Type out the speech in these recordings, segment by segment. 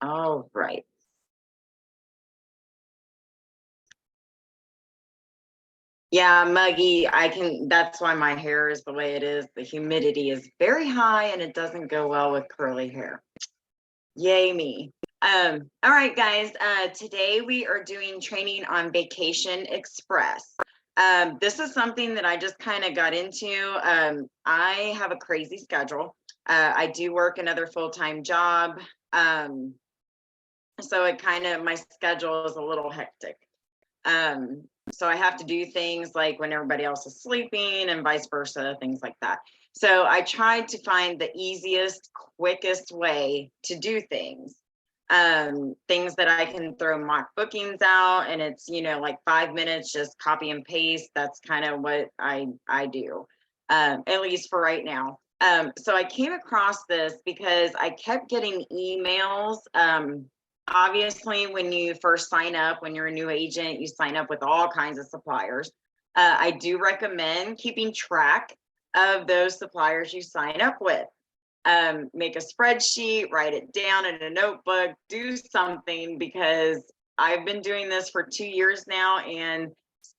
All right. Yeah, muggy. That's why my hair is the way it is. The humidity is very high and it doesn't go well with curly hair. Yay me. All right, guys. Today we are doing training on Vacation Express. This is something that I just kind of got into. I have a crazy schedule. I do work another full-time job. So my schedule is a little hectic. So I have to do things like when everybody else is sleeping and vice versa, things like that. So I tried to find the easiest, quickest way to do things. Things that I can throw mock bookings out and it's, like 5 minutes, just copy and paste. That's kind of what I do, at least for right now. So I came across this because I kept getting emails. Obviously, when you first sign up, when you're a new agent, you sign up with all kinds of suppliers. I do recommend keeping track of those suppliers you sign up with. Make a spreadsheet, write it down in a notebook, do something, because I've been doing this for 2 years now and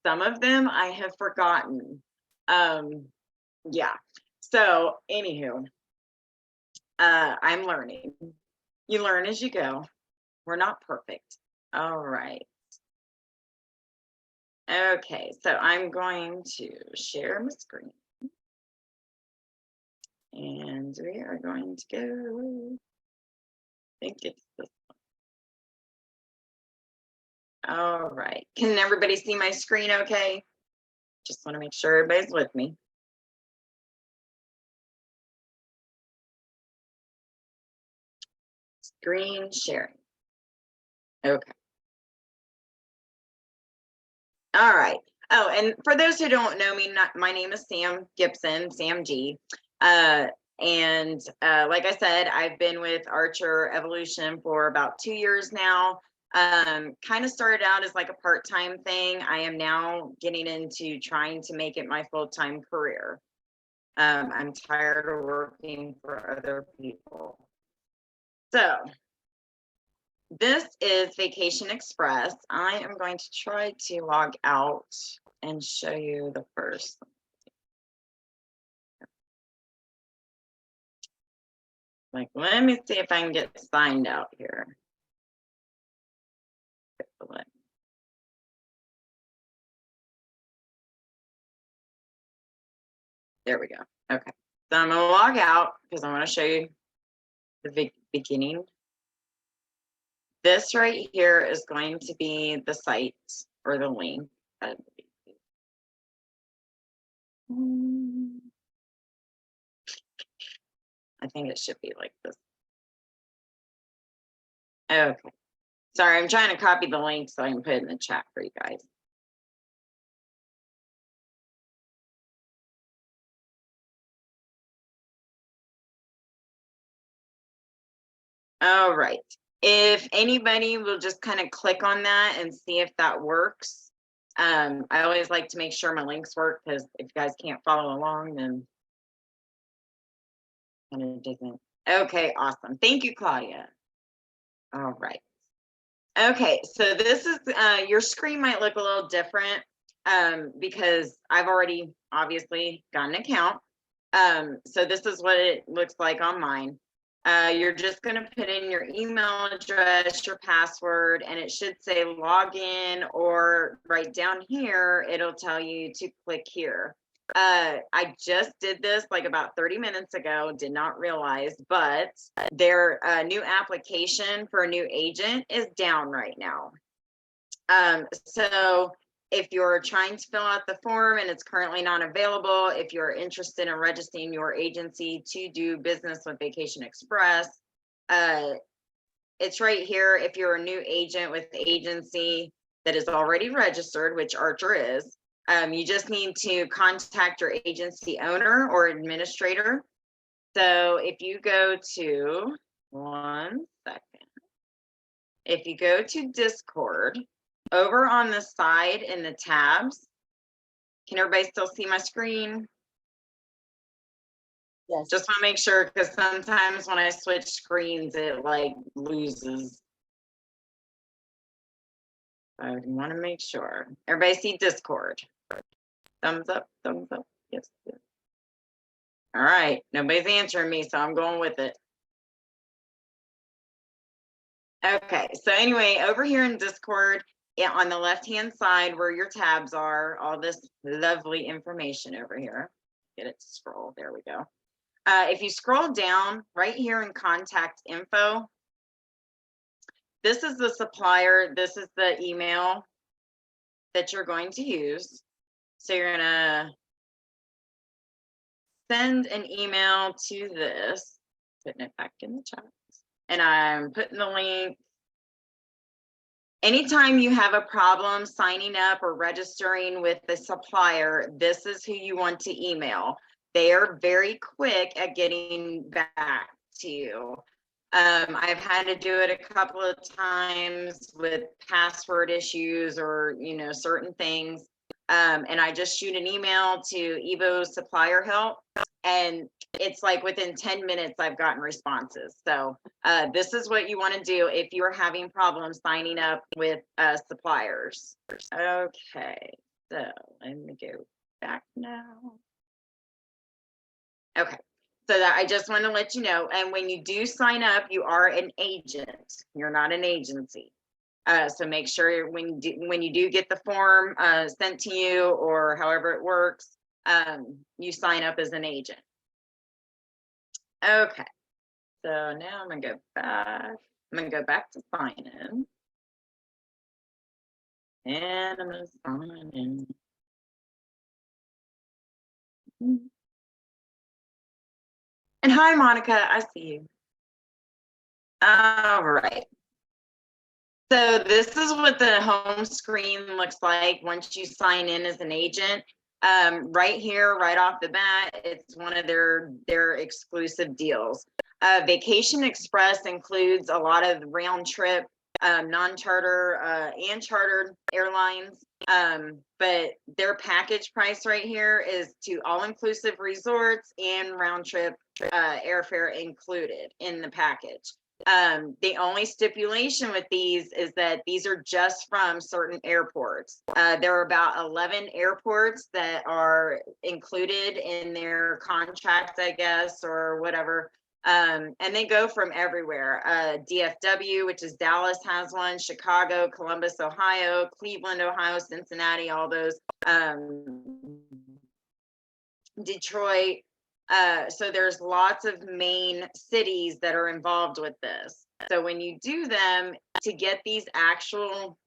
some of them I have forgotten. Yeah. So anywho, I'm learning. You learn as you go. We're not perfect. All right. Okay, so I'm going to share my screen. And we are going to go, I think it's this one. All right. Can everybody see my screen okay? Just want to make sure everybody's with me. Screen sharing. Okay. All right. Oh, and for those who don't know me, my name is Sam Gibson, Sam G. And like I said, I've been with Archer Evolution for about 2 years now. Kind of started out as like a part-time thing. I am now getting into trying to make it my full-time career. I'm tired of working for other people. So this is Vacation Express. I am going to try to log out and show you the first. Like, let me see if I can get signed out here. There we go. Okay. So I'm going to log out because I want to show you the beginning. This right here is going to be the site or the link. I think it should be like this. Okay. Sorry, I'm trying to copy the link so I can put it in the chat for you guys. All right. If anybody will just kind of click on that and see if that works. I always like to make sure my links work because if you guys can't follow along, then it doesn't. Okay, awesome. Thank you, Claudia. All right. Okay, so this is your screen might look a little different because I've already obviously got an account. So this is what it looks like on mine. You're just going to put in your email address, your password, and it should say login, or right down here, it'll tell you to click here. I just did this like about 30 minutes ago, did not realize, but their new application for a new agent is down right now. So if you're trying to fill out the form and it's currently not available, if you're interested in registering your agency to do business with Vacation Express, it's right here. If you're a new agent with the agency that is already registered, which Archer is, you just need to contact your agency owner or administrator. So if you go to, one second, if you go to Discord, over on the side in the tabs, can everybody still see my screen? Yes. Just want to make sure, because sometimes when I switch screens, it like loses. I want to make sure. Everybody see Discord? Thumbs up, thumbs up. Yes, yes. All right, nobody's answering me, so I'm going with it. Okay, so anyway, over here in Discord, on the left-hand side where your tabs are, all this lovely information over here. Get it to scroll, there we go. If you scroll down right here in contact info, this is the supplier, this is the email that you're going to use. So you're gonna send an email to this, putting it back in the chat, and I'm putting the link. Anytime you have a problem signing up or registering with the supplier, this is who you want to email. They are very quick at getting back to you. I've had to do it a couple of times with password issues or, certain things. And I just shoot an email to Evo Supplier Help, and it's like within 10 minutes I've gotten responses. So this is what you want to do if you're having problems signing up with suppliers. Okay, so let me go back now. Okay, so that I just want to let you know, and when you do sign up, you are an agent. You're not an agency. So make sure when you do get the form sent to you, or however it works, you sign up as an agent. Okay, so now I'm gonna go back. I'm gonna go back to sign in, and I'm gonna sign in. And hi, Monica, I see you. All right. So this is what the home screen looks like once you sign in as an agent. Right here, right off the bat, it's one of their exclusive deals. Vacation Express includes a lot of round trip, non-charter and chartered airlines. But their package price right here is to all-inclusive resorts and round trip airfare included in the package. The only stipulation with these is that these are just from certain airports. There are about 11 airports that are included in their contract, I guess, or whatever. And they go from everywhere. DFW, which is Dallas, has one, Chicago, Columbus, Ohio, Cleveland, Ohio, Cincinnati, all those, Detroit. So there's lots of main cities that are involved with this. So when you do them, to get these actual,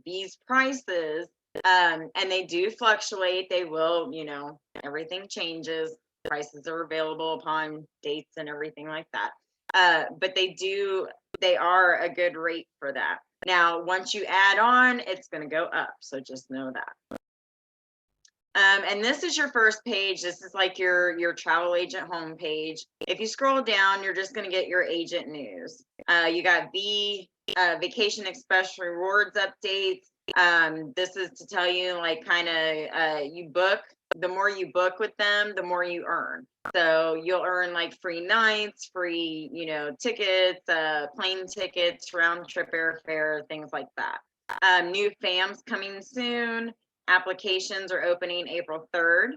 these prices, and they do fluctuate, they will, everything changes. Prices are available upon dates and everything like that. But they are a good rate for that. Now, once you add on, it's going to go up. So just know that. And this is your first page. This is like your travel agent homepage. If you scroll down, you're just going to get your agent news. You got Vacation Express rewards updates. This is to tell you, like, kind of you book. The more you book with them, the more you earn. So you'll earn like free nights, free, tickets, plane tickets, round trip airfare, things like that. New FAMs coming soon. Applications are opening April 3rd.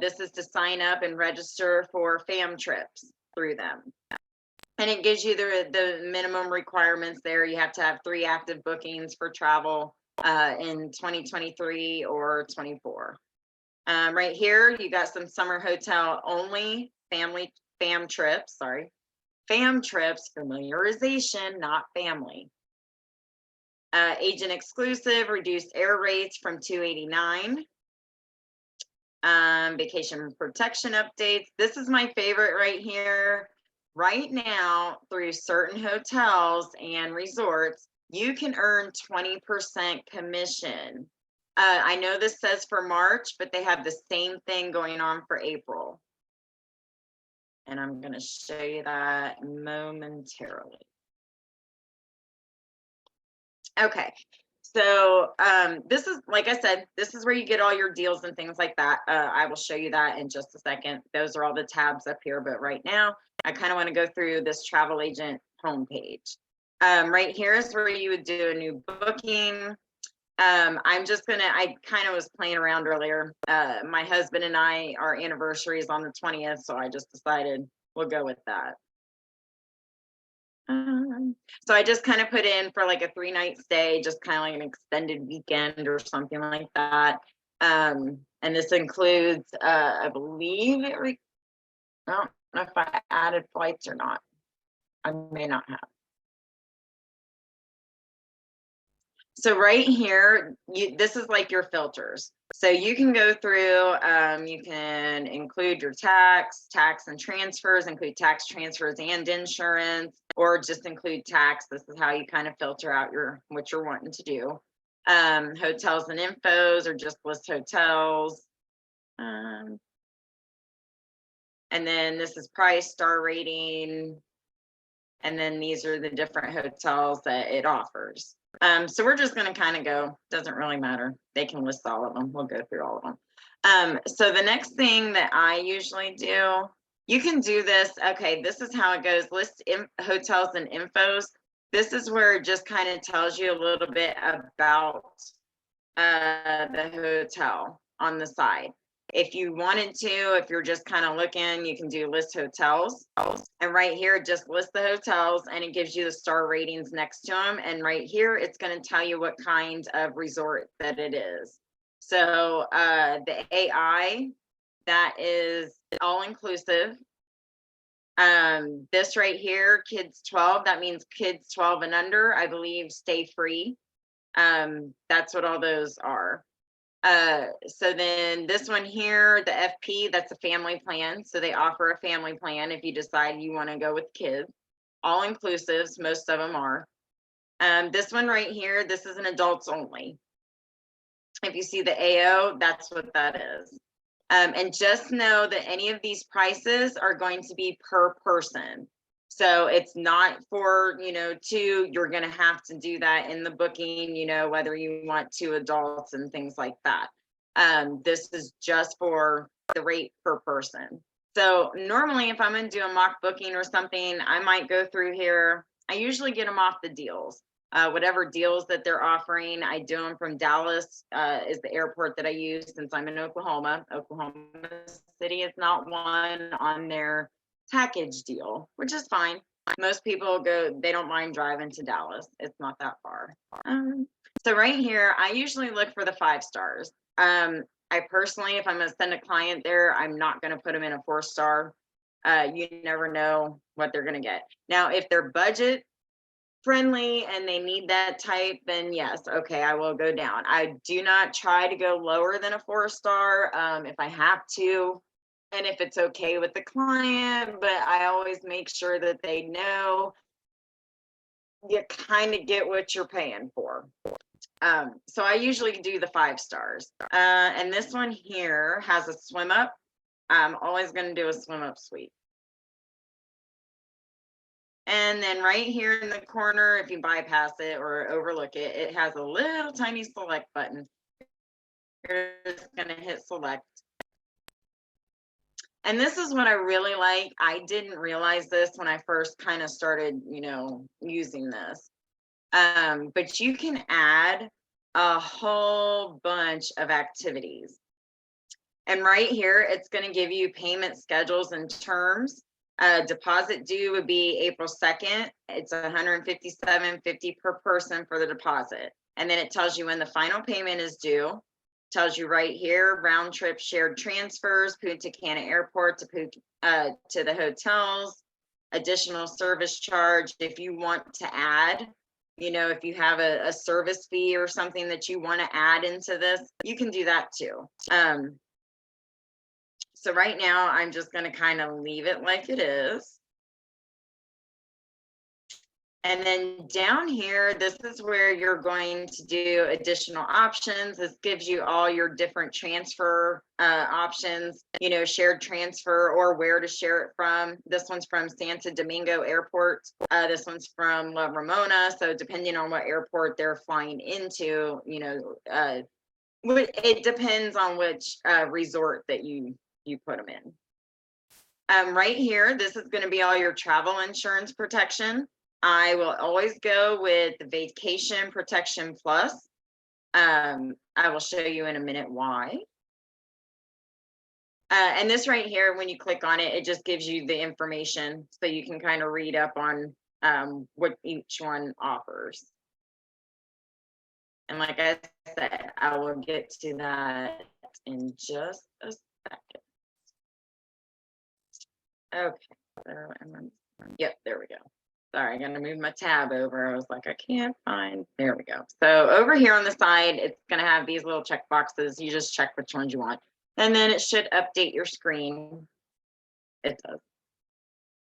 This is to sign up and register for FAM trips through them. And it gives you the minimum requirements there. You have to have 3 active bookings for travel in 2023 or 24. Right here, you got some summer hotel only FAM trips, familiarization, not family. Agent exclusive, reduced air rates from $289. Vacation protection updates. This is my favorite right here. Right now, through certain hotels and resorts, you can earn 20% commission. I know this says for March, but they have the same thing going on for April. And I'm going to show you that momentarily. Okay, So this is, like I said, this is where you get all your deals and things like that. I will show you that in just a second. Those are all the tabs up here, but right now I kind of want to go through this travel agent homepage. Right here is where you would do a new booking. I kind of was playing around earlier. My husband and our anniversary is on the 20th, so I just decided we'll go with that. So I just kind of put in for like a 3-night stay, just kind of like an extended weekend or something like that. And this includes, I believe I don't know if I added flights or not. I may not have. So right here, this is like your filters. So you can go through, you can include your tax and transfers, include tax, transfers, and insurance, or just include tax. This is how you kind of filter out what you're wanting to do. Hotels and infos, or just list hotels. And then this is price, star rating. And then these are the different hotels that it offers. So we're just going to kind of go, doesn't really matter. They can list all of them. We'll go through all of them. So the next thing that I usually do, you can do this. Okay, this is how it goes. List hotels and infos. This is where it just kind of tells you a little bit about the hotel on the side. If you wanted to, if you're just kind of looking, you can do list hotels. And right here, it just lists the hotels and it gives you the star ratings next to them. And right here, it's going to tell you what kind of resort that it is. So the AI, that is all inclusive. This right here, kids 12, that means kids 12 and under, I believe, stay free. That's what all those are. So then this one here, the FP, that's a family plan. So they offer a family plan if you decide you want to go with kids. All inclusives, most of them are. This one right here, this is an adults only. If you see the AO, that's what that is. And just know that any of these prices are going to be per person. So it's not for, two, you're going to have to do that in the booking, whether you want 2 adults and things like that. This is just for the rate per person. So normally if I'm going to do a mock booking or something, I might go through here. I usually get them off the deals. Whatever deals that they're offering, I do them from Dallas, is the airport that I use since I'm in Oklahoma. Oklahoma City is not one on their package deal, which is fine. Most people they don't mind driving to Dallas. It's not that far. So right here, I usually look for the 5 stars. I personally, if I'm going to send a client there, I'm not going to put them in a 4-star. You never know what they're going to get. Now, if they're budget friendly and they need that type, then yes, okay, I will go down. I do not try to go lower than a 4-star if I have to, and if it's okay with the client, but I always make sure that they know you kind of get what you're paying for. So I usually do the 5 stars. And this one here has a swim up. I'm always going to do a swim up suite. And then right here in the corner, if you bypass it or overlook it, it has a little tiny select button. You're just going to hit select. And this is what I really like. I didn't realize this when I first kind of started, using this. But you can add a whole bunch of activities. And right here, it's going to give you payment schedules and terms. Deposit due would be April 2nd. It's $157.50 per person for the deposit. And then it tells you when the final payment is due. Tells you right here, round trip shared transfers, Punta Cana Airport to the hotels, additional service charge. If you want to add, if you have a service fee or something that you want to add into this, you can do that too. So right now, I'm just going to kind of leave it like it is. And then down here, this is where you're going to do additional options. This gives you all your different transfer options, you know, shared transfer or where to share it from. This one's from Santo Domingo Airport. This one's from La Ramona. So depending on what airport they're flying into, you know, it depends on which resort that you put them in. Right here, this is going to be all your travel insurance protection. I will always go with the Vacation Protection Plus. I will show you in a minute why. And this right here, when you click on it, it just gives you the information so you can kind of read up on what each one offers. And like I said, I will get to that in just a second. Okay, yep, there we go. Sorry, I'm gonna move my tab over. I was like, I can't find, there we go. So over here on the side, it's gonna have these little check boxes. You just check which ones you want. And then it should update your screen. It does.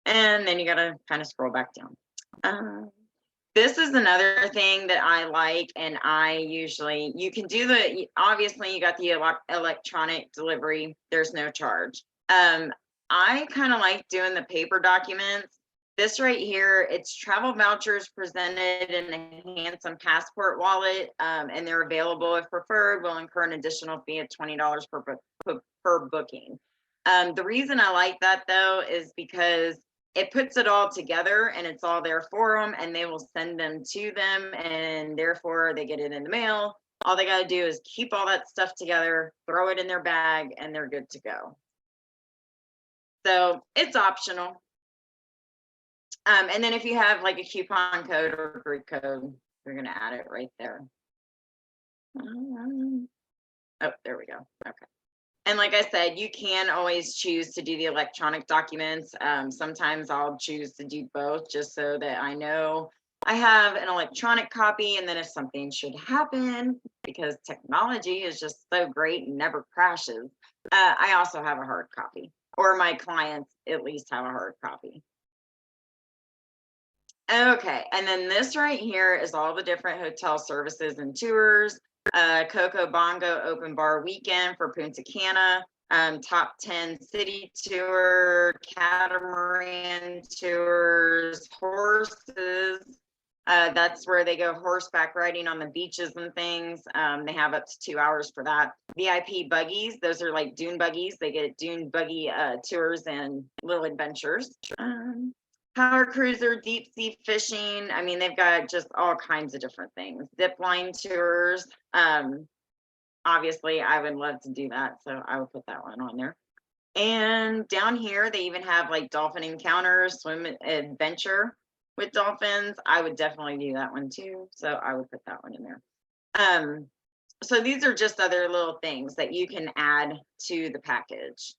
And then you gotta kind of scroll back down. This is another thing that I like, and I usually, you can do obviously you got the electronic delivery, there's no charge. I kind of like doing the paper documents. This right here, it's travel vouchers presented in a handsome passport wallet, and they're available if preferred. Will incur an additional fee of $20 per booking. The reason I like that though is because it puts it all together and it's all there for them, and they will send them to them, and therefore they get it in the mail. All they got to do is keep all that stuff together, throw it in their bag, and they're good to go. So it's optional. And then if you have like a coupon code or a group code, you're going to add it right there. Oh, there we go. Okay. And like I said, you can always choose to do the electronic documents. Sometimes I'll choose to do both just so that I know I have an electronic copy. And then if something should happen, because technology is just so great and never crashes, I also have a hard copy, or my clients at least have a hard copy. Okay, and then this right here is all the different hotel services and tours. Coco Bongo Open Bar Weekend for Punta Cana, Top 10 City Tour, Catamaran Tours, horses. That's where they go horseback riding on the beaches and things. They have up to 2 hours for that. VIP buggies, those are like dune buggies. They get dune buggy tours and little adventures. Power cruiser, deep sea fishing. I mean, they've got just all kinds of different things. Zip line tours. Obviously, I would love to do that, so I would put that one on there. And down here, they even have like dolphin encounters, swim adventure with dolphins. I would definitely do that one too, so I would put that one in there. So these are just other little things that you can add to the package.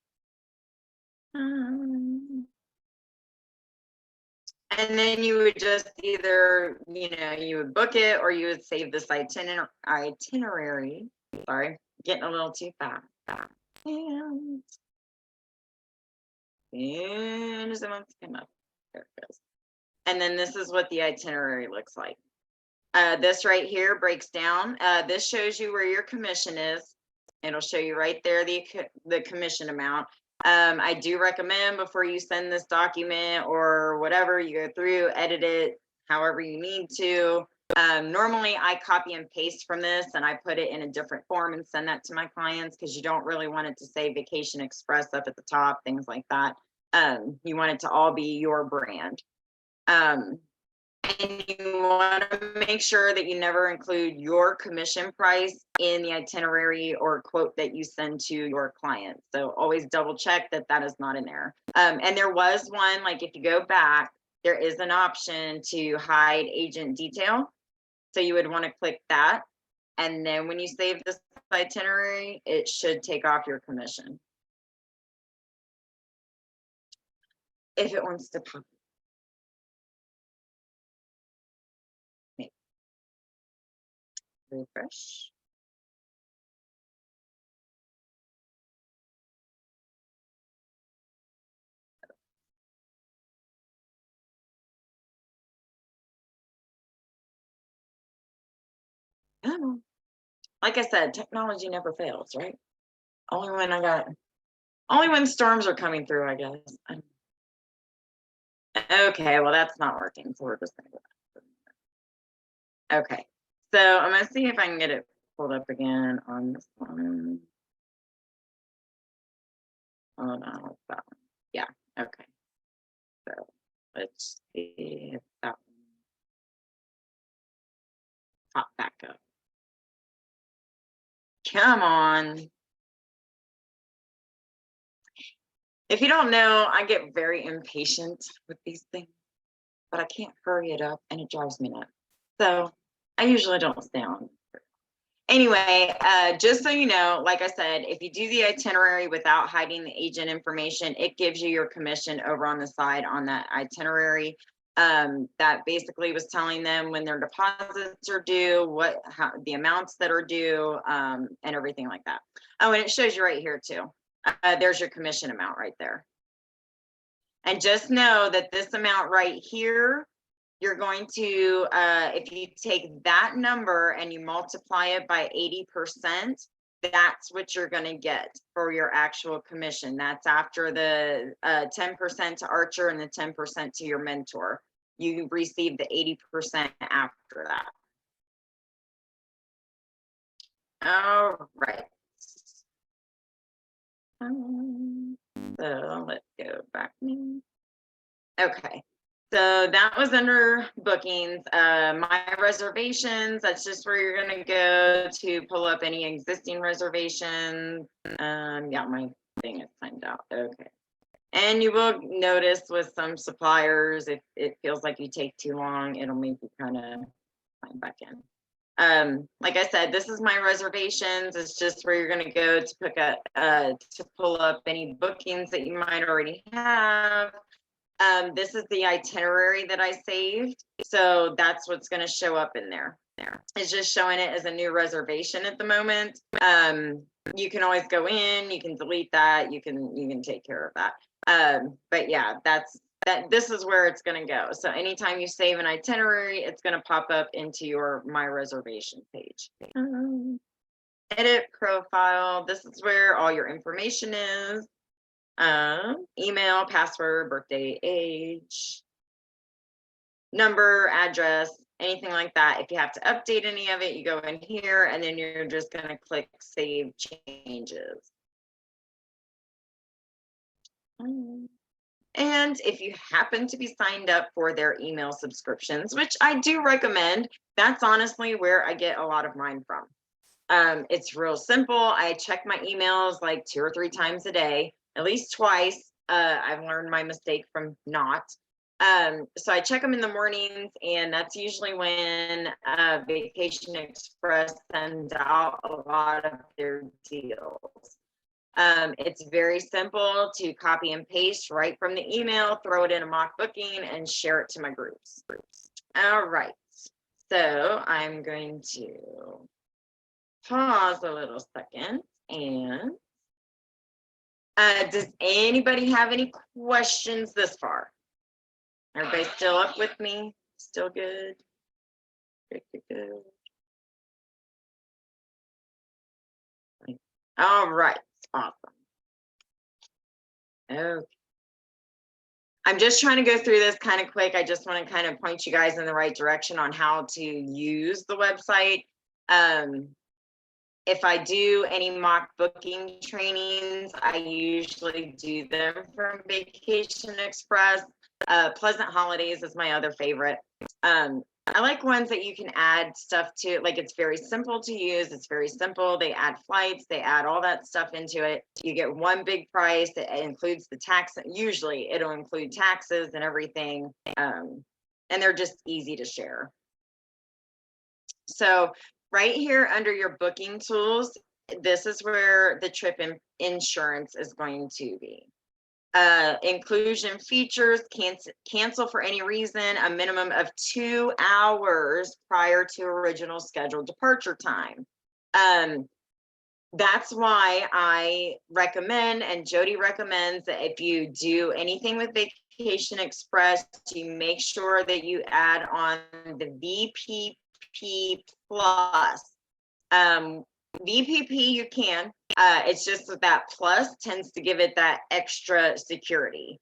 And then you would just either, you know, you would book it or you would save this itinerary. Sorry, getting a little too fast. And as it wants to come up, there it goes. And then this is what the itinerary looks like. This right here breaks down. This shows you where your commission is. It'll show you right there the commission amount. I do recommend before you send this document or whatever, you go through, edit it however you need to. Normally I copy and paste from this and I put it in a different form and send that to my clients because you don't really want it to say Vacation Express up at the top, things like that. You want it to all be your brand. And you want to make sure that you never include your commission price in the itinerary or quote that you send to your client. So always double check that that is not in there. And there was one, like if you go back, there is an option to hide agent detail. So you would want to click that. And then when you save this itinerary, it should take off your commission. If it wants to pop. Refresh. Oh, like I said, technology never fails, right? Only when storms are coming through, I guess. Okay, well that's not working, so we're just gonna go back. Okay, so I'm gonna see if I can get it pulled up again on this one. Oh no, it's that one. Yeah, okay. So let's see if that one pop back up. Come on. If you don't know, I get very impatient with these things, but I can't hurry it up and it drives me nuts. So I usually don't stay on. Anyway, just so you know, like I said, if you do the itinerary without hiding the agent information, it gives you your commission over on the side on that itinerary. That basically was telling them when their deposits are due, how the amounts that are due, and everything like that. Oh, and it shows you right here too. There's your commission amount right there. And just know that this amount right here, you're going to, if you take that number and you multiply it by 80%, that's what you're going to get for your actual commission. That's after the 10% to Archer and the 10% to your mentor. You receive the 80% after that. All right. So let's go back. Okay. So that was under bookings. My reservations, that's just where you're going to go to pull up any existing reservations. Yeah, my thing is timed out. Okay. And you will notice with some suppliers, if it feels like you take too long, it'll make you kind of sign back in. Like I said, this is my reservations. It's just where you're going to go to pick up, to pull up any bookings that you might already have. This is the itinerary that I saved. So that's what's going to show up in there. It's just showing it as a new reservation at the moment. You can always go in, you can delete that, you can take care of that. But yeah, this is where it's going to go. So anytime you save an itinerary, it's going to pop up into your My Reservation page. Edit profile. This is where all your information is. Email, password, birthday, age, number, address, anything like that. If you have to update any of it, you go in here and then you're just going to click Save Changes. And if you happen to be signed up for their email subscriptions, which I do recommend, that's honestly where I get a lot of mine from. It's real simple. I check my emails like 2 or 3 times a day, at least twice. I've learned my mistake from not. So I check them in the mornings, and that's usually when Vacation Express sends out a lot of their deals. It's very simple to copy and paste right from the email, throw it in a mock booking, and share it to my groups. All right. So I'm going to pause a little second. And does anybody have any questions this far? Everybody still up with me? Still good? Good. All right. Awesome. Okay. I'm just trying to go through this kind of quick. I just want to kind of point you guys in the right direction on how to use the website. If I do any mock booking trainings, I usually do them from Vacation Express. Pleasant Holidays is my other favorite. I like ones that you can add stuff to, like it's very simple to use. It's very simple. They add flights, they add all that stuff into it. You get one big price. It includes the tax. Usually it'll include taxes and everything. And they're just easy to share. So right here under your booking tools, this is where the trip insurance is going to be. Inclusion features, cancel for any reason, a minimum of 2 hours prior to original scheduled departure time. That's why I recommend, and Jody recommends, that if you do anything with Vacation Express, you make sure that you add on the VPP Plus VPP, you can. It's just that plus tends to give it that extra security.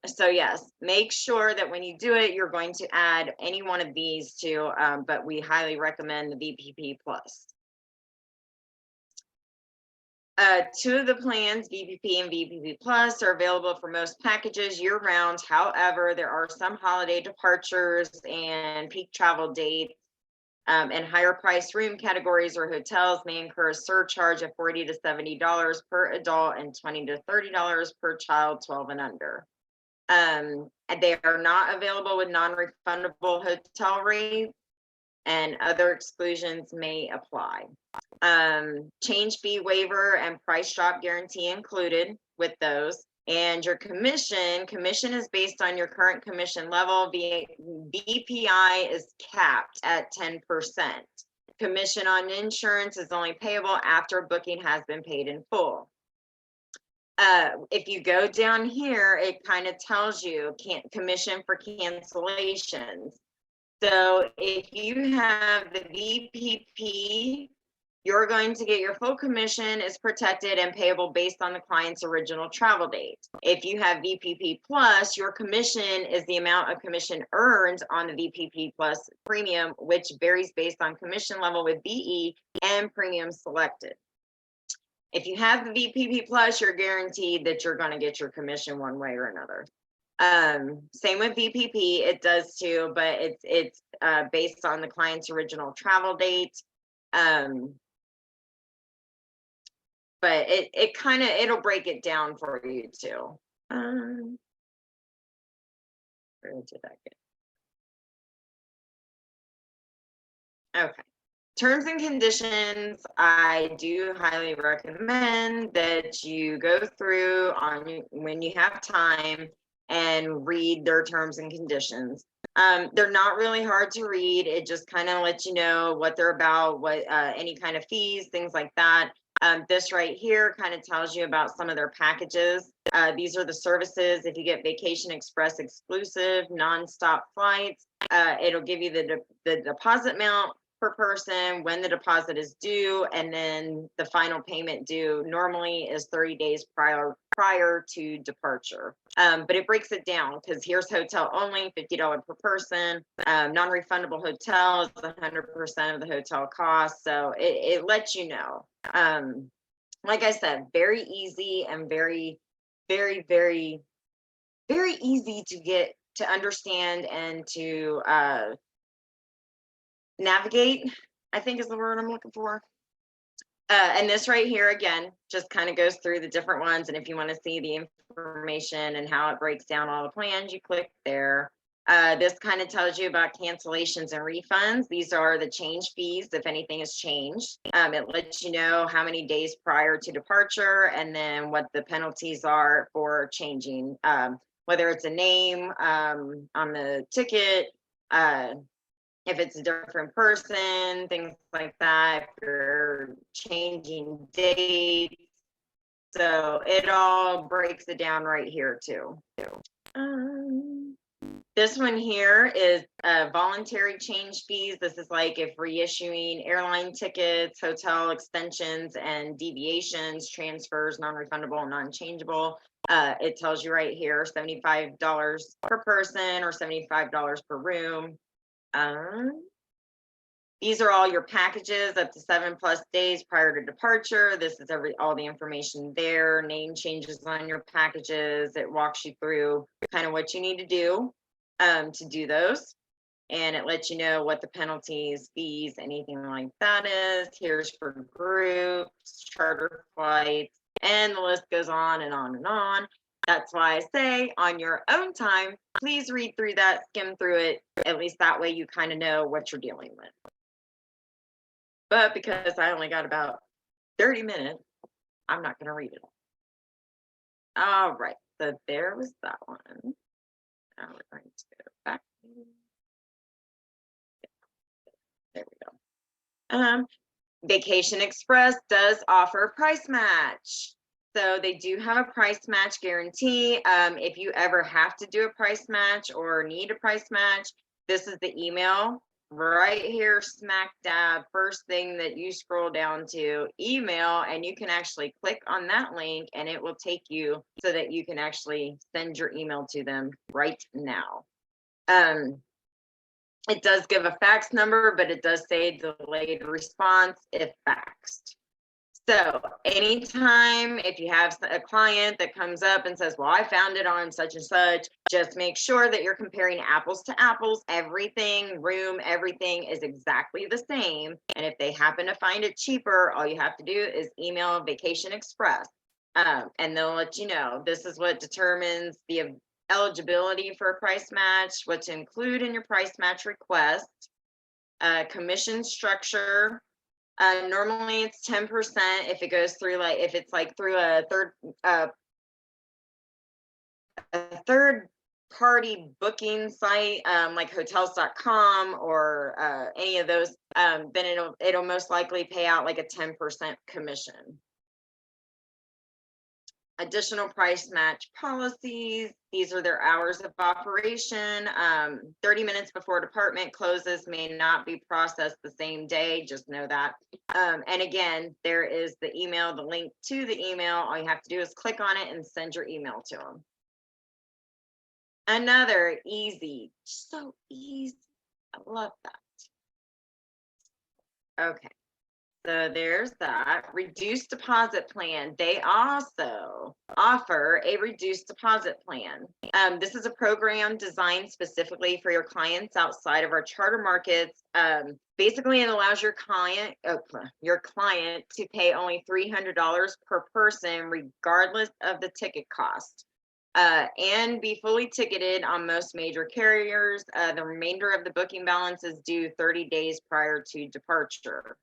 So yes, make sure that when you do it, you're going to add any one of these two, but we highly recommend the VPP plus. Two of the plans, VPP and VPP Plus, are available for most packages year-round. However, there are some holiday departures and peak travel dates, and higher price room categories or hotels may incur a surcharge of $40 to $70 per adult and $20 to $30 per child 12 and under. And they are not available with non-refundable hotel rates, and other exclusions may apply. Change fee waiver and price drop guarantee included with those. And your commission is based on your current commission level. BPI is capped at 10%. Commission on insurance is only payable after booking has been paid in full. If you go down here, it kind of tells you commission for cancellations. So if you have the VPP, you're going to get your full commission is protected and payable based on the client's original travel date. If you have VPP Plus, your commission is the amount of commission earned on the VPP Plus premium, which varies based on commission level with VE and premium selected. If you have the VPP Plus, you're guaranteed that you're going to get your commission one way or another. Same with VPP, it does too, but it's based on the client's original travel date. But it kind of, it'll break it down for you too. Where did that get? Okay. Terms and conditions, I do highly recommend that you go through when you have time and read their terms and conditions. They're not really hard to read. It just kind of lets you know what they're about, what any kind of fees, things like that. This right here kind of tells you about some of their packages. These are the services. If you get Vacation Express exclusive nonstop flights, it'll give you the deposit amount per person, when the deposit is due, and then the final payment due normally is 30 days prior to departure. But it breaks it down because here's hotel only, $50 per person. Non-refundable hotel is 100% of the hotel cost. So it lets you know. Like I said, very easy and very, very, very, very easy to get to understand and to navigate, I think is the word I'm looking for. And this right here, again, just kind of goes through the different ones. And if you want to see the information and how it breaks down all the plans, you click there. This kind of tells you about cancellations and refunds. These are the change fees if anything has changed. It lets you know how many days prior to departure and then what the penalties are for changing, whether it's a name on the ticket, if it's a different person, things like that, if you're changing dates. So it all breaks it down right here too. This one here is voluntary change fees. This is like if reissuing airline tickets, hotel extensions and deviations, transfers, non-refundable, non-changeable. It tells you right here, $75 per person or $75 per room. These are all your packages up to 7+ days prior to departure. This is all the information there, name changes on your packages. It walks you through kind of what you need to do those. And it lets you know what the penalties, fees, anything like that is. Here's for groups, charter flights, and the list goes on and on and on. That's why I say on your own time, please read through that, skim through it. At least that way you kind of know what you're dealing with. But because I only got about 30 minutes, I'm not going to read it. All right, so there was that one. Now we're going to go back. There we go. Vacation Express does offer a price match. So they do have a price match guarantee. If you ever have to do a price match or need a price match, this is the email right here, smack dab, first thing that you scroll down to, email, and you can actually click on that link and it will take you so that you can actually send your email to them right now. It does give a fax number, but it does say delayed response if faxed. So anytime if you have a client that comes up and says, well, I found it on such and such, just make sure that you're comparing apples to apples. Everything, room, everything is exactly the same. And if they happen to find it cheaper, all you have to do is email Vacation Express, and they'll let you know. This is what determines the eligibility for a price match, what to include in your price match request, commission structure. Normally it's 10% if it goes through, like if it's like through a third party booking site, like hotels.com or any of those, then it'll most likely pay out like a 10% commission. Additional price match policies. These are their hours of operation. 30 minutes before department closes may not be processed the same day. Just know that. And again, there is the email, the link to the email. All you have to do is click on it and send your email to them. Another easy, so easy. I love that. Okay. So there's that reduced deposit plan. They also offer a reduced deposit plan. This is a program designed specifically for your clients outside of our charter markets. Basically, it allows your client to pay only $300 per person, regardless of the ticket cost, and be fully ticketed on most major carriers. The remainder of the booking balance is due 30 days prior to departure.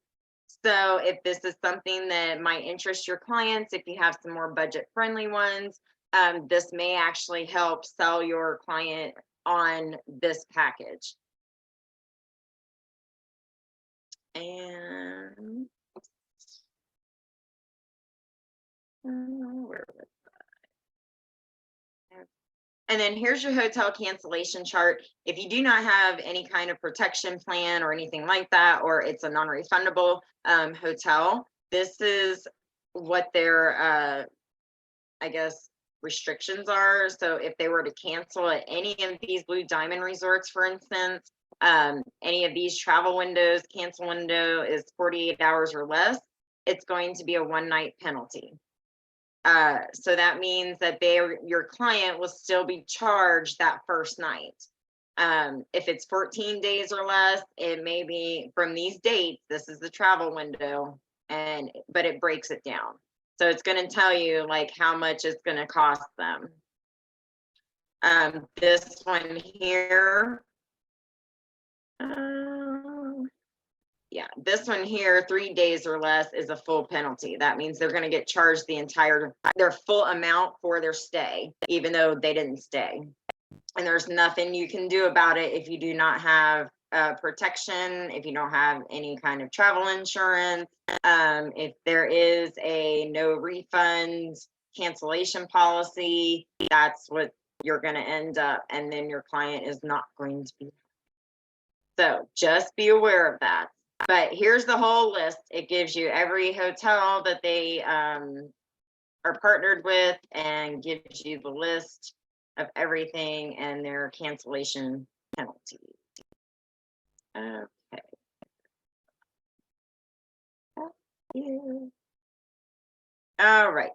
So if this is something that might interest your clients, if you have some more budget friendly ones, this may actually help sell your client on this package. And where was that? And then here's your hotel cancellation chart. If you do not have any kind of protection plan or anything like that, or it's a non-refundable hotel, this is what their, I guess, restrictions are. So if they were to cancel at any of these Blue Diamond resorts, for instance, any of these travel windows, cancel window is 48 hours or less, it's going to be a one-night penalty. So that means that your client will still be charged that first night. If it's 14 days or less, it may be from these dates. This is the travel window, but it breaks it down. So it's going to tell you like how much it's going to cost them. This one here. Yeah, this one here, 3 days or less is a full penalty. That means they're going to get charged their full amount for their stay, even though they didn't stay. And there's nothing you can do about it if you do not have protection, if you don't have any kind of travel insurance, if there is a no refund cancellation policy, that's what you're going to end up, and then your client is not going to be. So just be aware of that. But here's the whole list. It gives you every hotel that they are partnered with and gives you the list of everything and their cancellation penalties. Okay. All right.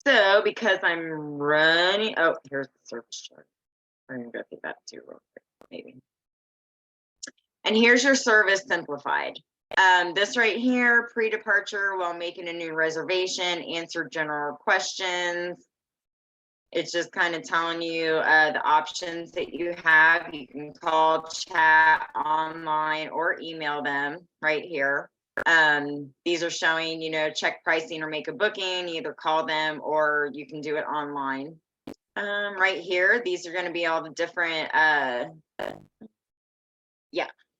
So because I'm running, oh, here's the service chart. We're going to go through that too real quick, maybe. And here's your service simplified. This right here, pre-departure while making a new reservation, answer general questions. It's just kind of telling you the options that you have. You can call, chat, online, or email them right here. These are showing, check pricing or make a booking. You either call them or you can do it online. Right here, these are going to be all the different,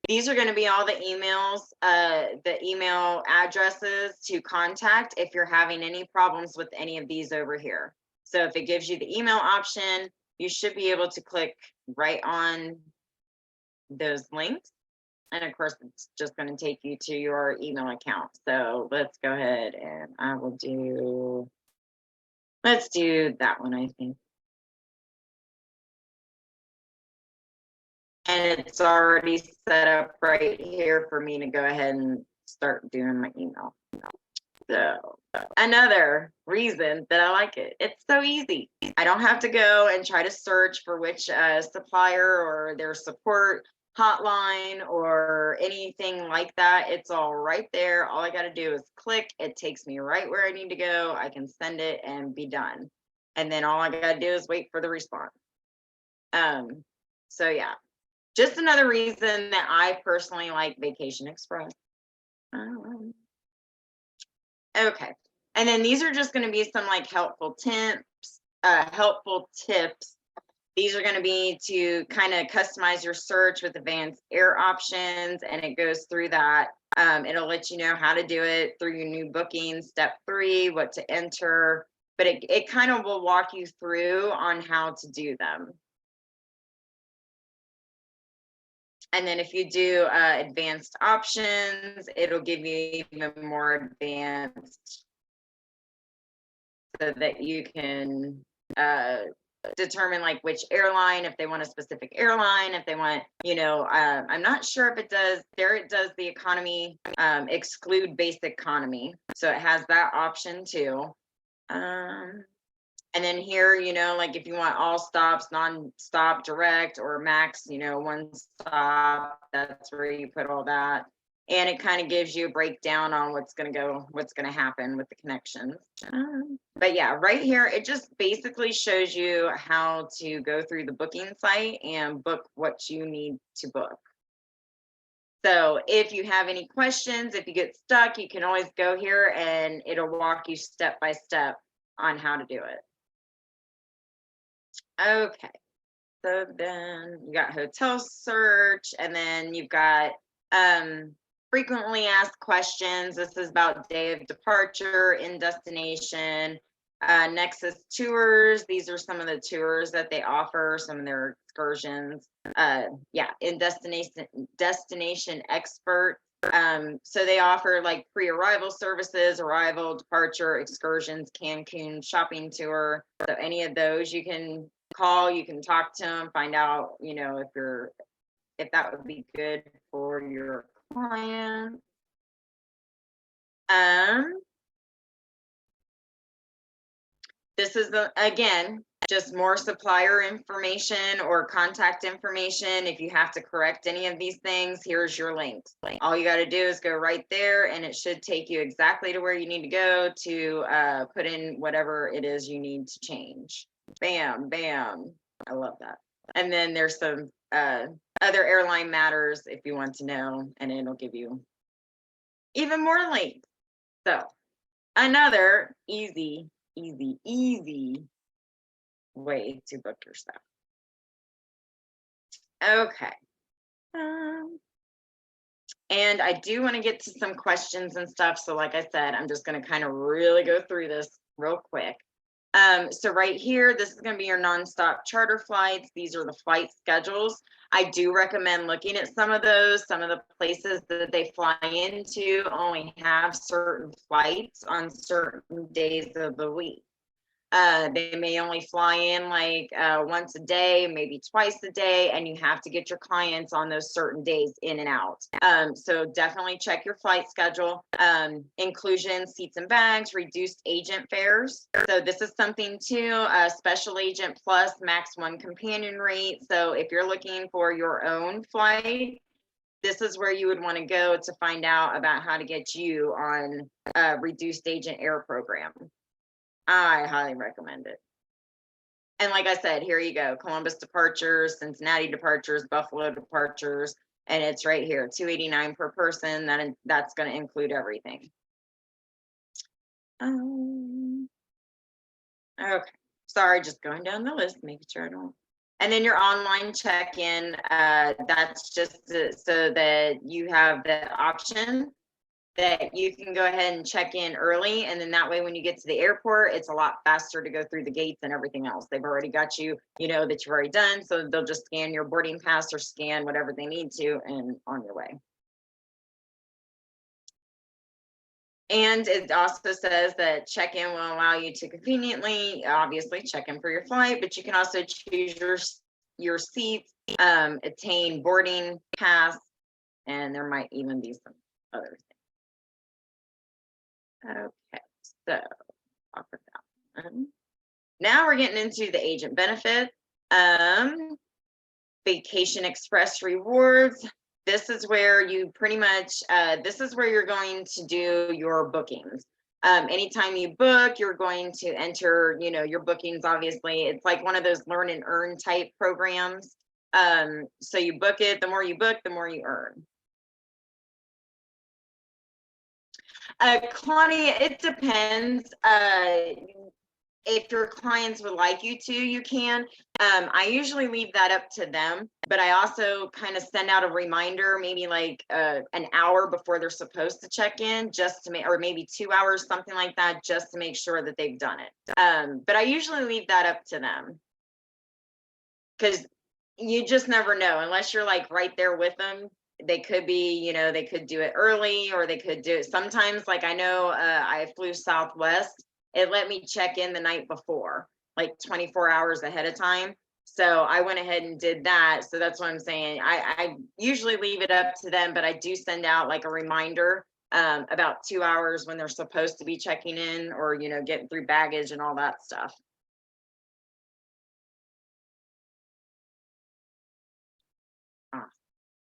these are going to be all the emails, the email addresses to contact if you're having any problems with any of these over here. So if it gives you the email option, you should be able to click right on those links And of course, it's just going to take you to your email account. So let's go ahead and let's do that one, I think. And it's already set up right here for me to go ahead and start doing my email. So another reason that I like it, it's so easy. I don't have to go and try to search for which supplier or their support hotline or anything like that. It's all right there. All I got to do is click. It takes me right where I need to go. I can send it and be done. And then all I got to do is wait for the response. So yeah, just another reason that I personally like Vacation Express. Okay. And then these are just going to be some like helpful tips. These are going to be to kind of customize your search with advanced air options, and it goes through that. It'll let you know how to do it through your new booking, step 3, what to enter, but it kind of will walk you through on how to do them. And then if you do advanced options, it'll give you even more advanced so that you can determine like which airline, if they want a specific airline, if they want, I'm not sure if it does the economy, exclude basic economy. So it has that option too. And then here, like if you want all stops, non-stop, direct, or max, one stop, that's where you put all that. And it kind of gives you a breakdown on what's going to happen with the connections. But yeah, right here, it just basically shows you how to go through the booking site and book what you need to book. So if you have any questions, if you get stuck, you can always go here and it'll walk you step by step on how to do it. Okay, so then you got hotel search, and then you've got frequently asked questions. This is about day of departure, in destination, Nexus tours. These are some of the tours that they offer, some of their excursions. In destination expert. So they offer like pre-arrival services, arrival, departure, excursions, Cancun shopping tour. So any of those you can call, you can talk to them, find out, if that would be good for your client. This is again, just more supplier information or contact information. If you have to correct any of these things, here's your links. All you got to do is go right there, and it should take you exactly to where you need to go to put in whatever it is you need to change. Bam, bam. I love that. And then there's some other airline matters if you want to know, and it'll give you even more links. So another easy way to book your stuff. Okay. And I do want to get to some questions and stuff. So like I said, I'm just going to kind of really go through this real quick. So right here, this is going to be your nonstop charter flights. These are the flight schedules. I do recommend looking at some of those. Some of the places that they fly into only have certain flights on certain days of the week. They may only fly in like once a day, maybe twice a day, and you have to get your clients on those certain days in and out. So definitely check your flight schedule. Inclusion, seats and bags, reduced agent fares. So this is something too, special agent plus max 1 companion rate. So if you're looking for your own flight, this is where you would want to go to find out about how to get you on a reduced agent air program. I highly recommend it. And like I said, here you go. Columbus departures, Cincinnati departures, Buffalo departures, and it's right here, $289 per person. That's going to include everything. Okay, sorry, just going down the list, making sure I don't. And then your online check-in, that's just so that you have the option that you can go ahead and check in early. And then that way, when you get to the airport, it's a lot faster to go through the gates and everything else. They've already got you, you know, that you've already done. So they'll just scan your boarding pass or scan whatever they need to and on your way. And it also says that check-in will allow you to conveniently, obviously, check in for your flight, but you can also choose your seats, obtain boarding pass, and there might even be some other things. Okay, so I'll put that one. Now we're getting into the agent benefit. Vacation Express rewards. This is where you pretty much, this is where you're going to do your bookings. Anytime you book, you're going to enter, you know, your bookings, obviously. It's like one of those learn and earn type programs. So you book it, the more you book, the more you earn. Claudia, it depends. If your clients would like you to, you can. I usually leave that up to them, but I also kind of send out a reminder, maybe like an hour before they're supposed to check in, just to make, or maybe 2 hours, something like that, just to make sure that they've done it. But I usually leave that up to them, because you just never know unless you're like right there with them. They could be, you know, they could do it early, or they could do it sometimes. Like I know I flew Southwest. It let me check in the night before, like 24 hours ahead of time. So I went ahead and did that. So that's what I'm saying. I usually leave it up to them, but I do send out like a reminder about 2 hours when they're supposed to be checking in, or, you know, getting through baggage and all that stuff.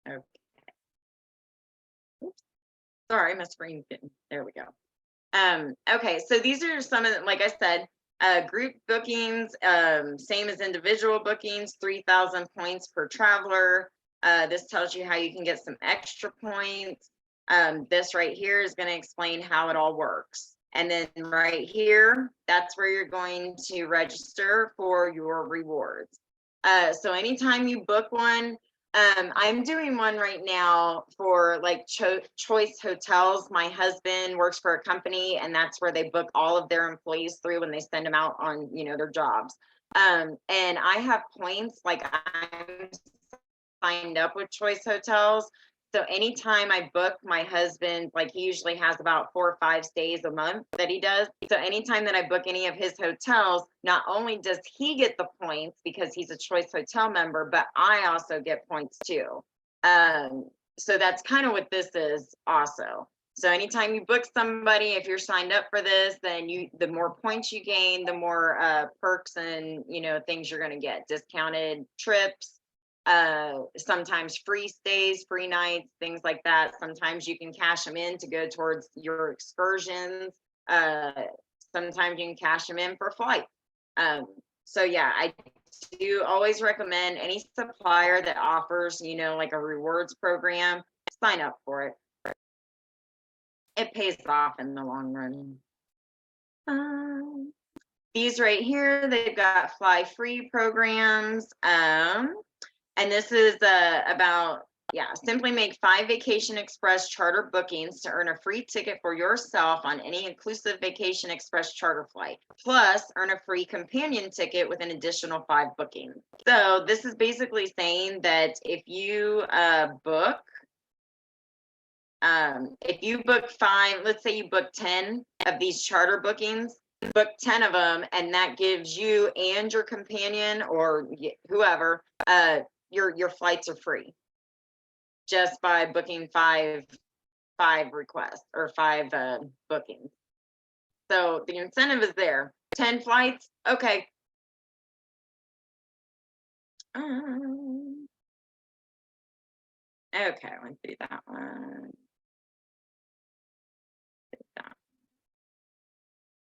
Okay. Oops. Sorry, my screen didn't. There we go. Okay, so these are some of the, like I said, group bookings, same as individual bookings, 3,000 points per traveler. This tells you how you can get some extra points. This right here is going to explain how it all works. And then right here, that's where you're going to register for your rewards. So anytime you book one, I'm doing one right now for like Choice Hotels. My husband works for a company, and that's where they book all of their employees through when they send them out on, you know, their jobs. And I have points, like I'm signed up with Choice Hotels. So anytime I book, my husband, like he usually has about 4 or 5 stays a month that he does. So anytime that I book any of his hotels, not only does he get the points because he's a Choice Hotel member, but I also get points too. So that's kind of what this is also. So anytime you book somebody, if you're signed up for this, then the more points you gain, the more perks and, you know, things you're going to get. Discounted trips, sometimes free stays, free nights, things like that. Sometimes you can cash them in to go towards your excursions. Sometimes you can cash them in for flight. So yeah, I do always recommend any supplier that offers, you know, like a rewards program, sign up for it. It pays off in the long run. These right here, they've got fly free programs. And this is about, yeah, simply make 5 Vacation Express charter bookings to earn a free ticket for yourself on any inclusive Vacation Express charter flight. Plus, earn a free companion ticket with an additional 5 bookings. So this is basically saying that if you book 5, let's say you book 10 of these charter bookings, book 10 of them, and that gives you and your companion or whoever, your flights are free just by booking 5 requests or 5 bookings. So the incentive is there. 10 flights, okay. Okay, let's do that one.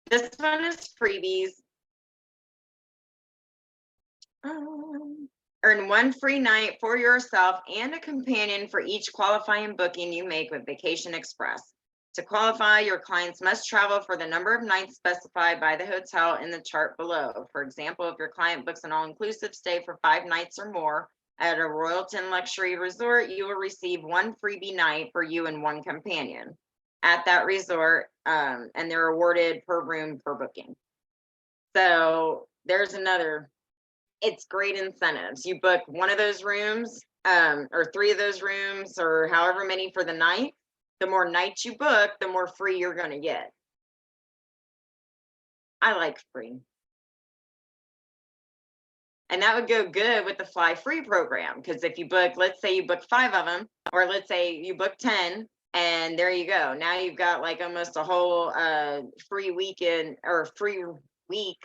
This one is freebies. Earn 1 free night for yourself and a companion for each qualifying booking you make with Vacation Express. To qualify, your clients must travel for the number of nights specified by the hotel in the chart below. For example, if your client books an all-inclusive stay for 5 nights or more at a Royalton Luxury Resort, you will receive 1 freebie night for you and 1 companion. at that resort, and they're awarded per room per booking. So there's another, it's great incentives. You book one of those rooms, or 3 of those rooms, or however many for the night. The more nights you book, the more free you're going to get. I like free. And that would go good with the Fly Free program, because if you book, let's say you book 5 of them, or let's say you book 10, and there you go. Now you've got like almost a whole free weekend or free week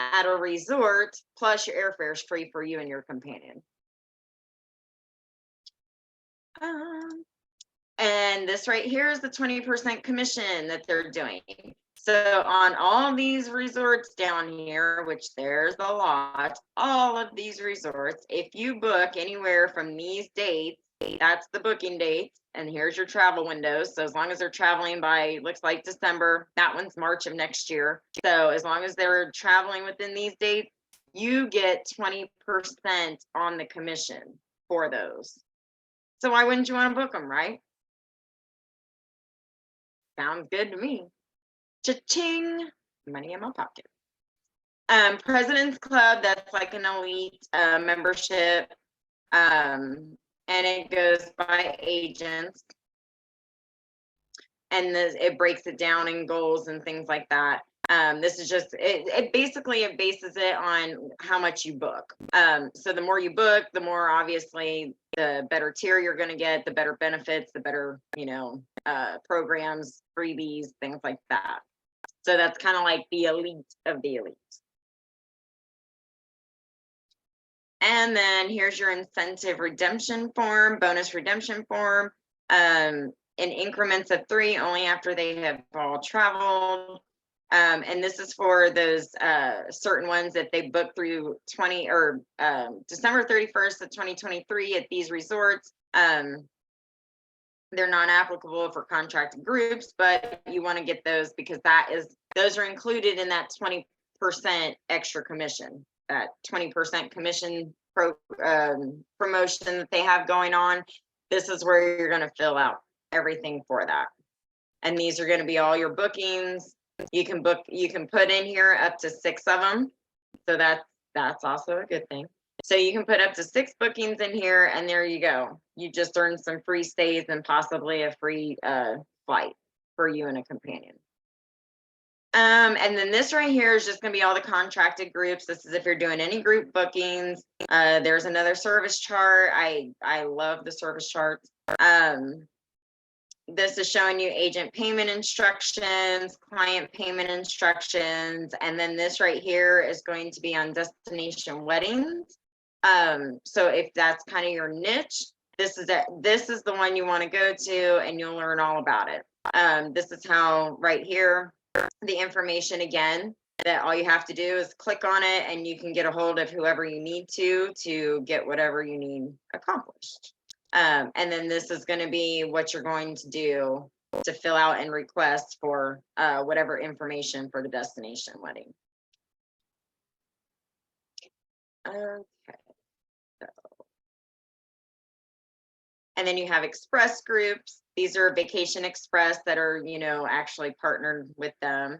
at a resort, plus your airfare is free for you and your companion. And this right here is the 20% commission that they're doing. So on all these resorts down here, which there's a lot, all of these resorts, if you book anywhere from these dates, that's the booking dates, and here's your travel windows. So as long as they're traveling by, looks like December, that one's March of next year. So as long as they're traveling within these dates, you get 20% on the commission for those. So why wouldn't you want to book them, right? Sounds good to me. Cha-ching, money in my pocket. President's Club, that's like an elite membership, and it goes by agents, and it breaks it down in goals and things like that. This is just, it basically, it bases it on how much you book. So the more you book, the more obviously the better tier you're going to get, the better benefits, the better, programs, freebies, things like that. So that's kind of like the elite of the elite. And then here's your incentive redemption form, bonus redemption form, in increments of 3, only after they have all traveled. And this is for those certain ones that they booked through December 31st of 2023 at these resorts. They're not applicable for contracted groups, but you want to get those because those are included in that 20% extra commission, that 20% commission promotion that they have going on. This is where you're going to fill out everything for that. And these are going to be all your bookings. You can put in here up to 6 of them. So that's also a good thing. So you can put up to 6 bookings in here, and there you go. You just earned some free stays and possibly a free flight for you and a companion. And then this right here is just going to be all the contracted groups. This is if you're doing any group bookings. There's another service chart. I love the service charts. This is showing you agent payment instructions, client payment instructions, and then this right here is going to be on destination weddings. So if that's kind of your niche, this is the one you want to go to, and you'll learn all about it. This is how right here, the information again, that all you have to do is click on it, and you can get a hold of whoever you need to get whatever you need accomplished. And then this is going to be what you're going to do to fill out and request for whatever information for the destination wedding. Okay. And then you have express groups. These are Vacation Express that are, actually partnered with them.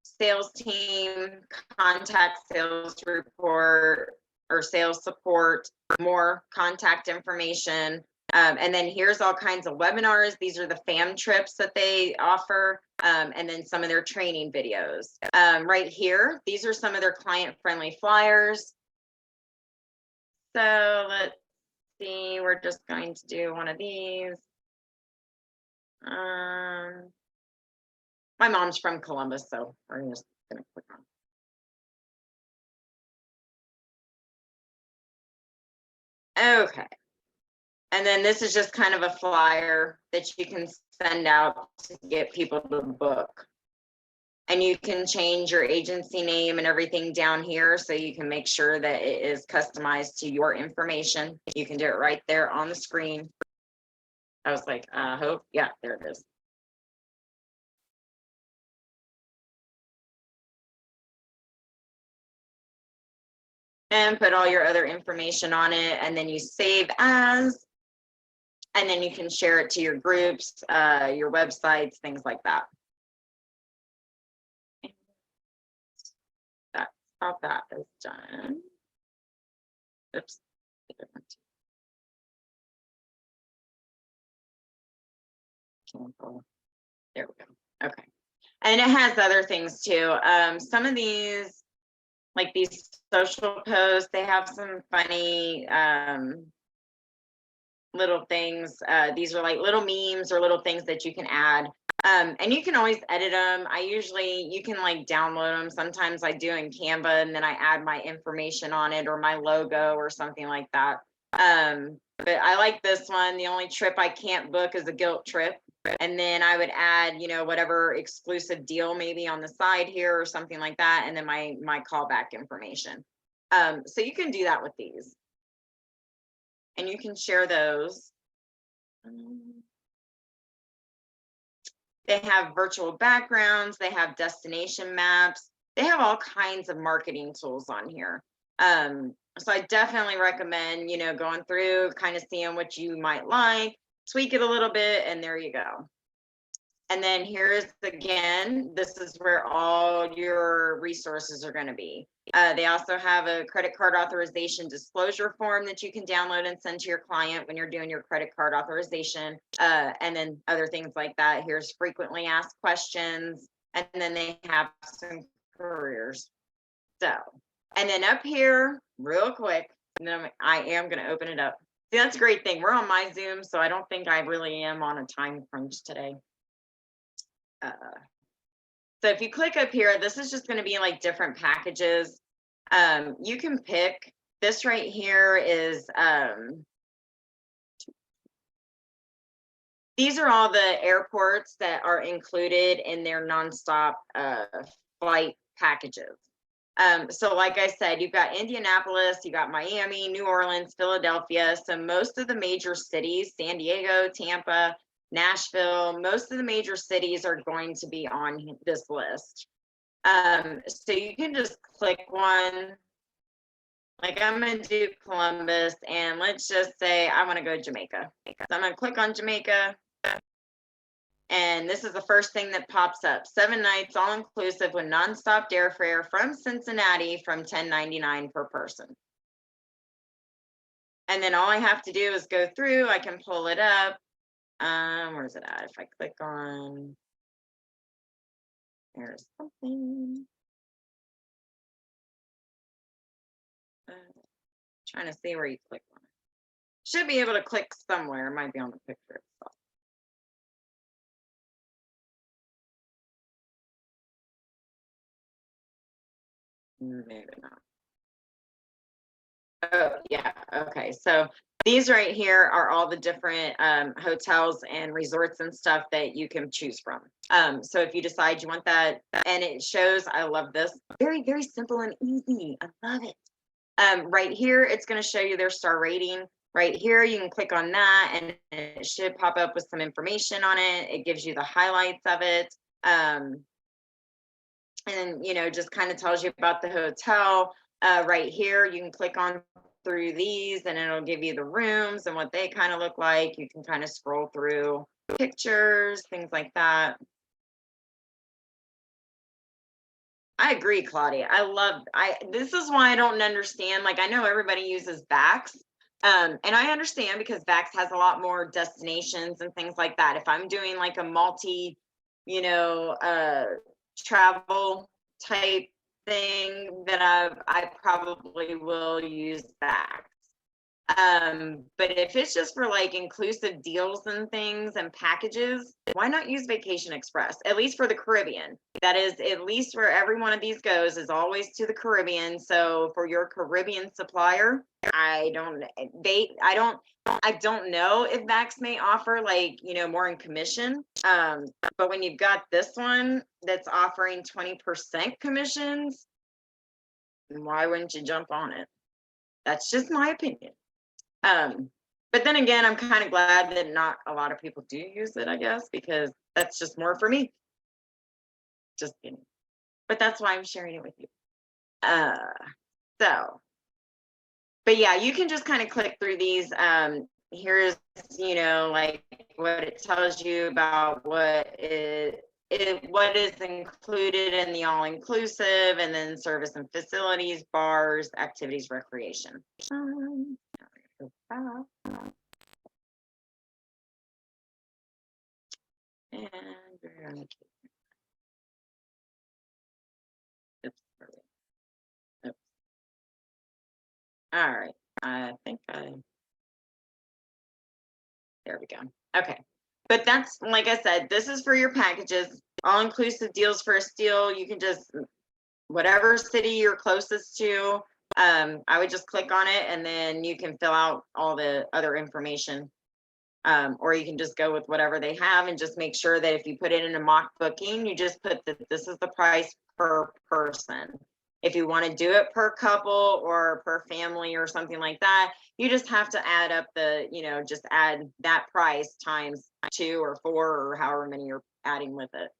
Sales team, contact sales report or sales support, more contact information. And then here's all kinds of webinars. These are the fam trips that they offer. And then some of their training videos. Right here, these are some of their client-friendly flyers. So let's see, we're just going to do one of these. My mom's from Columbus, so we're just gonna click on. Okay. And then this is just kind of a flyer that you can send out to get people to book. And you can change your agency name and everything down here, so you can make sure that it is customized to your information. You can do it right there on the screen. I was like, hope, yeah, there it is. And put all your other information on it, and then you save as. And then you can share it to your groups, your websites, things like that. That's how that is done. Oops. There we go. Okay. And it has other things too. Some of these, like these social posts, they have some funny little things. These are like little memes or little things that you can add. And you can always edit them. You can like download them. Sometimes I do in Canva and then I add my information on it or my logo or something like that. But I like this one. The only trip I can't book is a guilt trip. And then I would add, whatever exclusive deal maybe on the side here or something like that. And then my callback information. So you can do that with these. And you can share those. They have virtual backgrounds. They have destination maps. They have all kinds of marketing tools on here. So I definitely recommend, going through, kind of seeing what you might like, tweak it a little bit, and there you go. And then here's again, this is where all your resources are going to be. They also have a credit card authorization disclosure form that you can download and send to your client when you're doing your credit card authorization. And then other things like that. Here's frequently asked questions. And then they have some careers. So, and then up here, real quick, and then I am going to open it up. See, that's a great thing. We're on my Zoom, so I don't think I really am on a time crunch today. So if you click up here, this is just going to be like different packages. You can pick this right here is these are all the airports that are included in their nonstop flight packages. So like I said, you've got Indianapolis, you got Miami, New Orleans, Philadelphia. So most of the major cities, San Diego, Tampa, Nashville, most of the major cities are going to be on this list. So you can just click one. Like I'm going to do Columbus, and let's just say I want to go to Jamaica. So I'm going to click on Jamaica. And this is the first thing that pops up. 7 nights, all inclusive with nonstop airfare from Cincinnati from $10.99 per person. And then all I have to do is go through. I can pull it up. Where's it at? If I click on, there's something. Trying to see where you click on it. Should be able to click somewhere. It might be on the picture itself. Maybe not. Oh, yeah. Okay. So these right here are all the different hotels and resorts and stuff that you can choose from. So if you decide you want that, and it shows, I love this, very, very simple and easy. I love it. Right here, it's going to show you their star rating. Right here, you can click on that and it should pop up with some information on it. It gives you the highlights of it. And, just kind of tells you about the hotel. Right here, you can click on through these and it'll give you the rooms and what they kind of look like. You can kind of scroll through pictures, things like that. I agree, Claudia. This is why I don't understand. Like, I know everybody uses Vax, and I understand because Vax has a lot more destinations and things like that. If I'm doing like a multi, travel type thing, then I probably will use Vax. But if it's just for like inclusive deals and things and packages, why not use Vacation Express? At least for the Caribbean. That is at least where every one of these goes is always to the Caribbean. So for your Caribbean supplier, I don't know if Vax may offer like, more in commission. But when you've got this one that's offering 20% commissions, why wouldn't you jump on it? That's just my opinion. But then again, I'm kind of glad that not a lot of people do use it, I guess, because that's just more for me. Just kidding. But that's why I'm sharing it with you. But yeah, you can just kind of click through these. here's, you know, like what it tells you about what is included in the all-inclusive, and then service and facilities, bars, activities, recreation. And we're gonna keep- oops, oops. All right, I think there we go. Okay, but that's, like I said, this is for your packages, all-inclusive deals for a steal. You can just, whatever city you're closest to, I would just click on it, and then you can fill out all the other information. Or you can just go with whatever they have, and just make sure that if you put it in a mock booking, you just put that this is the price per person. If you want to do it per couple or per family or something like that, you just have to add up the, you know, just add that price times 2 or 4 or however many you're adding with it.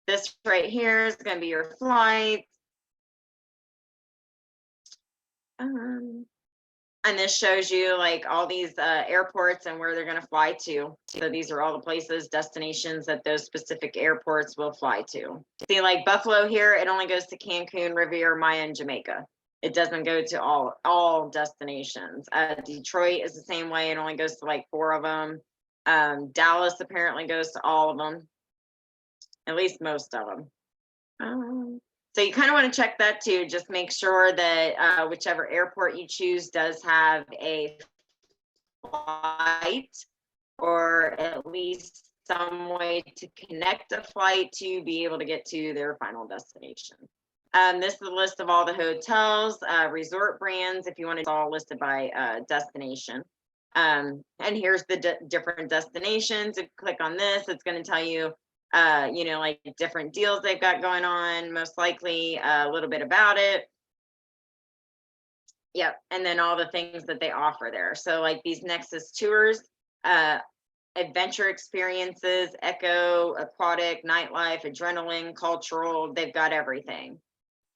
This right here is going to be your flight. And this shows you like all these airports and where they're going to fly to. So these are all the places, destinations that those specific airports will fly to. See, like Buffalo here, it only goes to Cancun, Riviera Maya, and Jamaica. It doesn't go to all destinations. Detroit is the same way. It only goes to like 4 of them. Dallas apparently goes to all of them, at least most of them. So you kind of want to check that too. Just make sure that whichever airport you choose does have a flight, or at least some way to connect a flight to be able to get to their final destination. This is the list of all the hotels, resort brands, if you want, it's all listed by destination. And here's the different destinations. If you click on this, it's going to tell you you know, like different deals they've got going on, most likely a little bit about it. Yep. And then all the things that they offer there. So like these Nexus tours, adventure experiences, eco, aquatic, nightlife, adrenaline, cultural, they've got everything.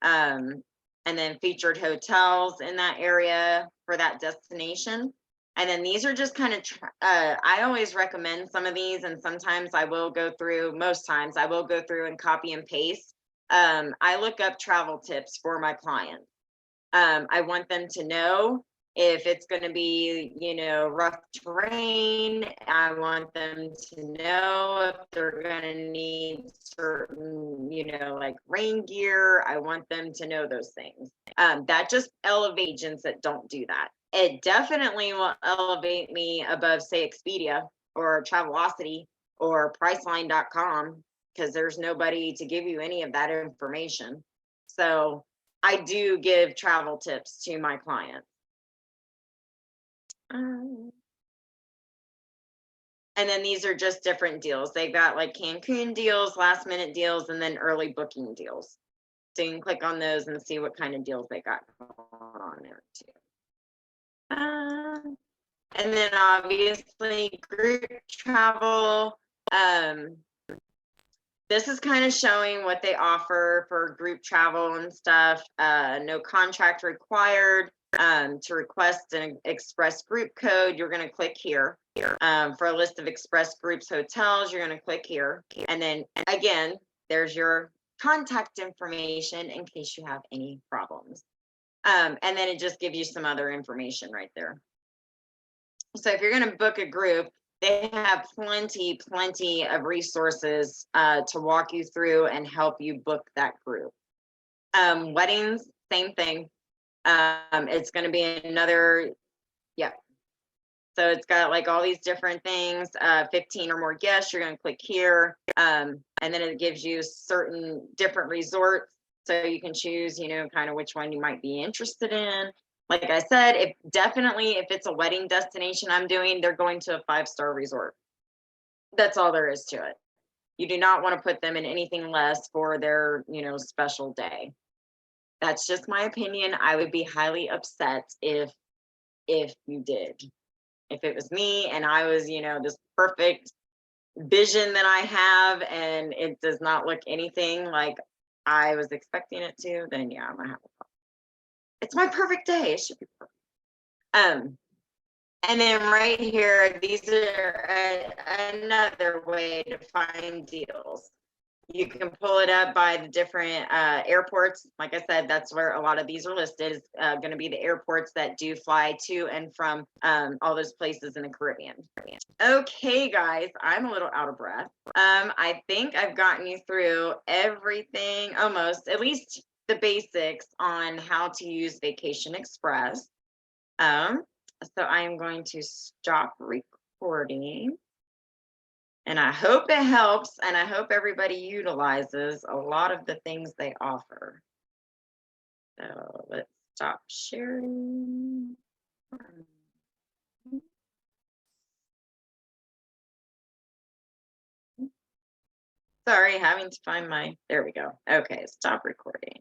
And then featured hotels in that area for that destination. And then these are just kind of, I always recommend some of these, and sometimes I will go through, most times I will go through and copy and paste. I look up travel tips for my clients. I want them to know if it's going to be, you know, rough terrain. I want them to know if they're going to need certain, you know, like rain gear. I want them to know those things. That just elevates agents that don't do that. It definitely will elevate me above, say, Expedia or Travelocity or Priceline.com, because there's nobody to give you any of that information. So I do give travel tips to my clients. And then these are just different deals. They've got like Cancun deals, last minute deals, and then early booking deals. So you can click on those and see what kind of deals they got going on there too. And then obviously group travel. This is kind of showing what they offer for group travel and stuff. No contract required. To request an express group code, you're going to click here. For a list of express groups hotels, you're going to click here. And then again, there's your contact information in case you have any problems. And then it just gives you some other information right there. So if you're going to book a group, they have plenty of resources to walk you through and help you book that group. Weddings, same thing. It's going to be another, yeah. So it's got like all these different things, 15 or more guests, you're going to click here. And then it gives you certain different resorts. So you can choose, you know, kind of which one you might be interested in. Like I said, if it's a wedding destination I'm doing, they're going to a 5-star resort. That's all there is to it. You do not want to put them in anything less for their, you know, special day. That's just my opinion. I would be highly upset if you did. If it was me and I was, you know, this perfect vision that I have and it does not look anything like I was expecting it to, then yeah, I'm gonna have a problem. It's my perfect day. It should be perfect. And then right here, these are another way to find deals. You can pull it up by the different airports. Like I said, that's where a lot of these are listed. Is going to be the airports that do fly to and from all those places in the Caribbean. Okay, guys, I'm a little out of breath. I think I've gotten you through everything, almost, at least the basics on how to use Vacation Express. So I am going to stop recording. And I hope it helps, and I hope everybody utilizes a lot of the things they offer. So let's stop sharing. Sorry, having to find my, there we go. Okay, stop recording.